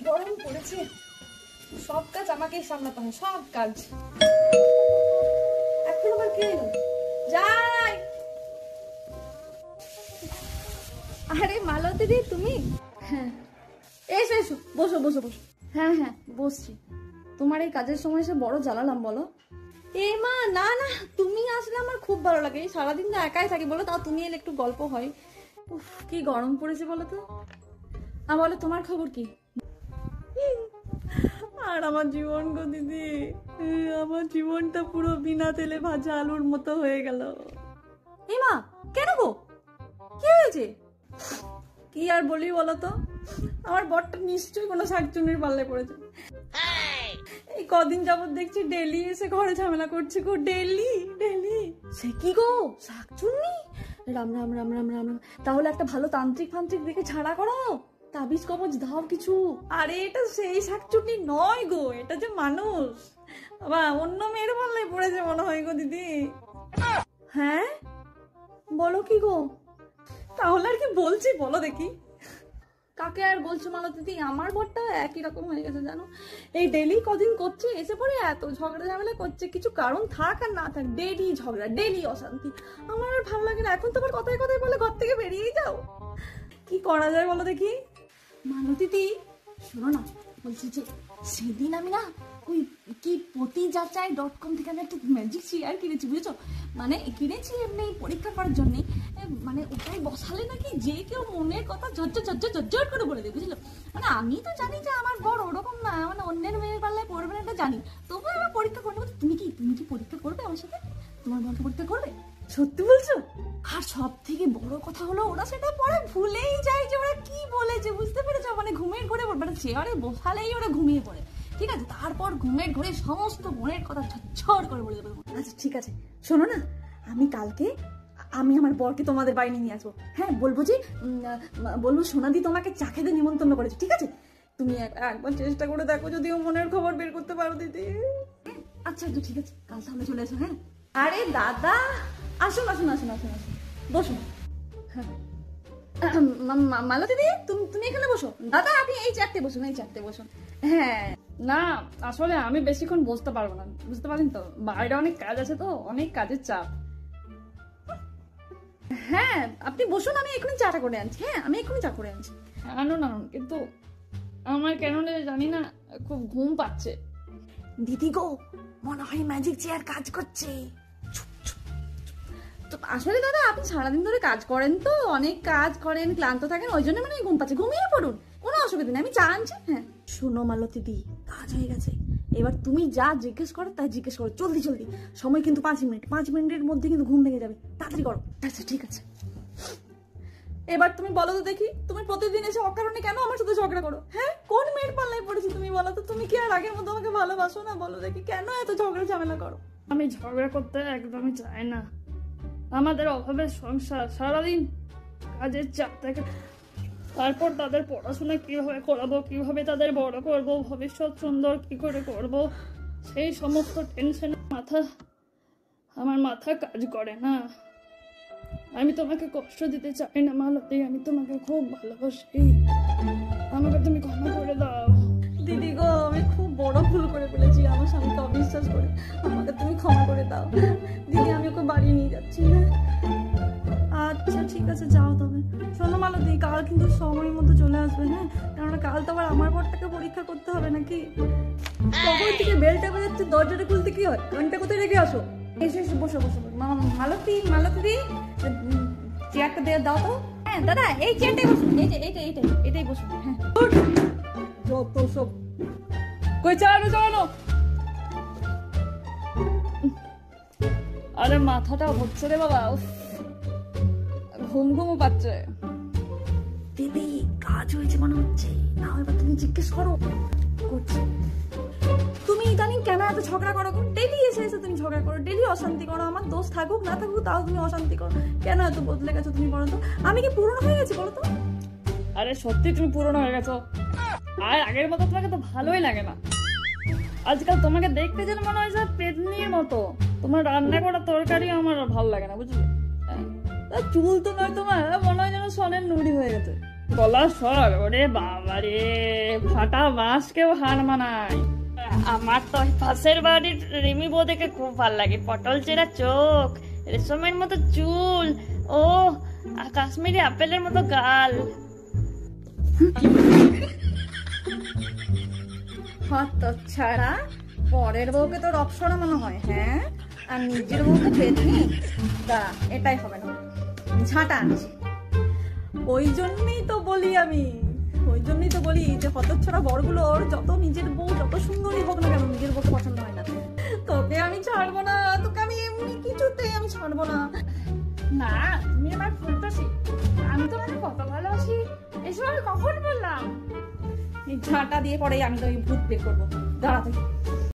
গরম পড়েছে, সব কাজ আমাকেই সামলাতে হয়, সব কাজ। এখন আবার কে এলো? যাই। আরে মালতী দি, তুমি? হ্যাঁ, এসো এসো, বসো বসো বসো। হ্যাঁ হ্যাঁ বসছি। তোমার এই কাজের সময় এসে বড় জ্বালালাম বলো। এ মা না না, তুমি আসলে আমার খুব ভালো লাগে। সারাদিন তো একাই থাকি বলো, তাও তুমি এলে একটু গল্প হয়। উফ কি গরম পড়েছে বলো তো। বলো তোমার খবর কি? আর আমার জীবন গো দিদি, আমার জীবনটা পুরো বিনা তেলে ভাজা আলুর মতো হয়ে গেল। এ মা কেন গো, কি হয়েছে? কি আর বলি বলো তো, আমার বরটা নিশ্চয়ই কোনো শাকচুন্নির পাল্লায় পড়েছে। এই কদিন যাবত দেখছি ডেলি এসে ঘরে ঝামেলা করছে গো, ডেলি ডেলি। সে কি গো, শাকচুন্নি? রাম রাম রাম রাম রাম রাম। তাহলে একটা ভালো তান্ত্রিক ফান্ত্রিক দেখে ছাড়া করো, তাবিজ কবজ দাও কিছু। আরে এটা সেই শাকচুন্নি নয় গো, এটা যে মানুষ। বাবা অন্য মেয়ের পাল্লায় পড়েছে মনে হয় গো দিদি। হ্যাঁ বলো কি গো? তাহলে আর কি বলছি বলো দেখি। কাকে আর বলছো মালতী দিদি, আমার বরটা একই রকম হয়ে গেছে জানো। এই ডেলি কদিন করছে, এসে পরে এত ঝগড়া ঝামেলা করছে, কিছু কারণ থাক আর না থাক ডেলি ঝগড়া, ডেলি অশান্তি। আমার আর ভালো লাগে না। এখন তোমার কথায় কথায় বলে ঘর থেকে বেরিয়েই যাও। কি করা যায় বলো দেখি। মালতী দিদি শোনো না, বলছি যে সেদিন আমি না ওই কি পতিযাচাই.com থেকে আমি একটা ম্যাজিক চেয়ার কিনেছি বুঝেছো। মানে কিনেছি এমনি পরীক্ষা করার জন্যে। মানে ওটাই বসালে নাকি যে কেউ মনের কথা ঝরঝর ঝরঝর ঝরঝর করে বলে দেয় বুঝলো। মানে আমি তো জানি যে আমার বড় ওরকম না, মানে অন্যের মেয়ের পাল্লায় পড়বে না এটা জানি, তবুও আমার পরীক্ষা করবে। তুমি কি পরীক্ষা করবে আমার সাথে? তোমার বরকে পরীক্ষা করবে? সত্যি বলছো? আর সব থেকে বড় কথা হলো ওরা সেটা পরে ভুলেই যায় যে ওরা কি বলেছে, বুঝতে পেরেছো? মানে ঘুমের ঘরে মানে চেয়ারে বসালেই ওরা ঘুমিয়ে পড়ে, ঠিক আছে? তারপর ঘুমের ঘরে সমস্ত মনের কথা ঝরঝর করে বলে দেবে। আচ্ছা ঠিক আছে, শোনো না, আমি কালকে আমার বরকে তোমাদের বাড়ি নিয়ে আসবো। হ্যাঁ বলবো সোনাদি তোমাকে চা খেতে নিমন্ত্রণ করেছে, ঠিক আছে? তুমি একবার চেষ্টা করে দেখো যদি ও মনের খবর বের করতে পারো দিদি। আচ্ছা তো ঠিক আছে, কাল তাহলে চলে এসো। হ্যাঁ আরে দাদা আসুন আসুন আসুন আসুন আসুন, বসুন। হ্যাঁ মালতী দিদি তুমি এখানে বসো। দাদা আপনি এই চারটে বসুন, এই চারটে বসুন। হ্যাঁ না আসলে আমি বেশিক্ষণ বসতে পারবো না, বুঝতে পারেন তো, বাইরে অনেক কাজ আছে তো, অনেক কাজের চাপ। হ্যাঁ আপনি বসুন, আমি এখনই চাটা করে আনছি। হ্যাঁ আমি এখনই চা করে আনছি। আনুন কিন্তু আমার কেন জানি না খুব ঘুম পাচ্ছে। দিদি গো মনে হয় ম্যাজিক চেয়ার কাজ করছে। তো আসলে দাদা আপনি সারাদিন ধরে কাজ করেন তো, অনেক কাজ করেন, ক্লান্ত থাকেন, ওই জন্য মানে ঘুম পাচ্ছে। ঘুমিয়ে পড়ুন, কোনো অসুবিধা নেই, আমি চা আনছি। হ্যাঁ শোনো মালতী দি, কাজ হয়ে গেছে, এবার তুমি যা জিজ্ঞেস করো তাই জিজ্ঞেস করো, জলদি জলদি। সময় কিন্তু 5 মিনিট, 5 মিনিটের মধ্যে কিন্তু ঘুম ভেঙে যাবে, তাড়াতাড়ি করো। আচ্ছা ঠিক আছে, এবার তুমি বলো তো দেখি, তুমি প্রতিদিন এসে অকারণে কেন আমার সাথে ঝগড়া করো? হ্যাঁ কোন মেয়ের পাল্লায় পড়েছি তুমি বলো তো? তুমি কি আর আগের মতো আমাকে ভালোবাসো না? বলো দেখি কেন এত ঝগড়া ঝামেলা করো? আমি ঝগড়া করতে একদমই চাই না। আমাদের অভাবের সংসার, সারাদিন কাজের চাপ থাকে, তারপর তাদের পড়াশোনা কিভাবে করাবো, কিভাবে তাদের বড় করব, ভবিষ্যৎ সুন্দর কি করে করব, সেই সমস্ত টেনশনে আমার মাথা কাজ করে না। আমি তোমাকে কষ্ট দিতে চাই না মালতী, আমি তোমাকে খুব ভালোবাসি, আমাকে তুমি ক্ষমা করে দাও। দিদি গো আমি খুব বড় ভুল করে ফেলেছি, আমার স্বামীকে অবিশ্বাস করে, আমাকে তুমি ক্ষমা করে দাও। দিদি আমি ওকে বাড়ি নিয়ে যাচ্ছি। আচ্ছা ঠিক আছে যাও তবে। শোনো মালতী কাল কিন্তু সময় মতো চলে আসবে। হ্যাঁ কেননা কাল তো আবার আমার বরটাকে পরীক্ষা করতে হবে নাকি। কখন থেকে বেলটা বাজাচ্ছে, দরজাটা খুলতে কি হয়? ঘন্টা কোথায় রেখে আসো? এসে এসে বসো বসো। মালতী দি চেয়ারটা দিয়ে দাও তো। হ্যাঁ দাদা এই চেয়ারটাই বসুন, এই যে এটাই বসুন। হ্যাঁ যত সব কই চালানো চালানো। আরে মাথাটা হচ্ছে রে বাবা, ঘুম ঘুমও পাচ্ছে। দিদি কাজ হয়েছে মনে হচ্ছে, না এবার তুমি জিজ্ঞেস করো। করছি। তুমি ইদানিং কেন এত ঝগড়া করো? ডেলি এসে তুমি ঝগড়া করো, ডেলি অশান্তি করো। আমার দোষ থাকুক না থাকুক তাও তুমি অশান্তি করো, কেন এত বদলে গেছো তুমি বলো তো? আমি কি পুরনো হয়ে গেছি বলো তো? আরে সত্যি তুমি পুরনো হয়ে গেছো, আর আগের মতো তোমাকে তো ভালোই লাগে না। আজকাল তোমাকে দেখতে যেন মনে হয় পেতনির মতো, তোমার রান্না করা তরকারি আমার ভালো লাগে না বুঝলি। চুল তো নয় তোমার, মনে হয় যেন সনের নুড়ি হয়ে গেছে। গলার স্বর ওরে বাবা রে, ফাটা বাঁশকেও হার মানায়। আমার তো ওই পাশের বাড়ির রিমি বৌদিকে খুব ভাল লাগে। পটল চেরা চোখ, রেশমের মতো চুল, ও কাশ্মীরি আপেলের মতো গাল। হত ছাড়া, পরের বউকে তোর অপসরা মনে হয়, হ্যাঁ? আর নিজের বউকে পেতনি। দাঁড়া, এটাই হবে না, ঝাঁটা আনছি। ওই জন্যই তো বলি যে হতচ্ছাড়া বরগুলোর যত নিজের বউ যত সুন্দরী হোক না কেন, নিজের বউকে পছন্দ হয় না। তোকে আমি ছাড়বো না, তোকে আমি এমনি কিছুতেই আমি ছাড়বো না। না, তুমি আমার ফুলটাছি, আমি তোমাকে কত ভালোবাসি এসব আমি কখন বললাম? এই ঝাঁটা দিয়ে পরে আমি তো ভূত বের করবো। দাঁড়া তুই।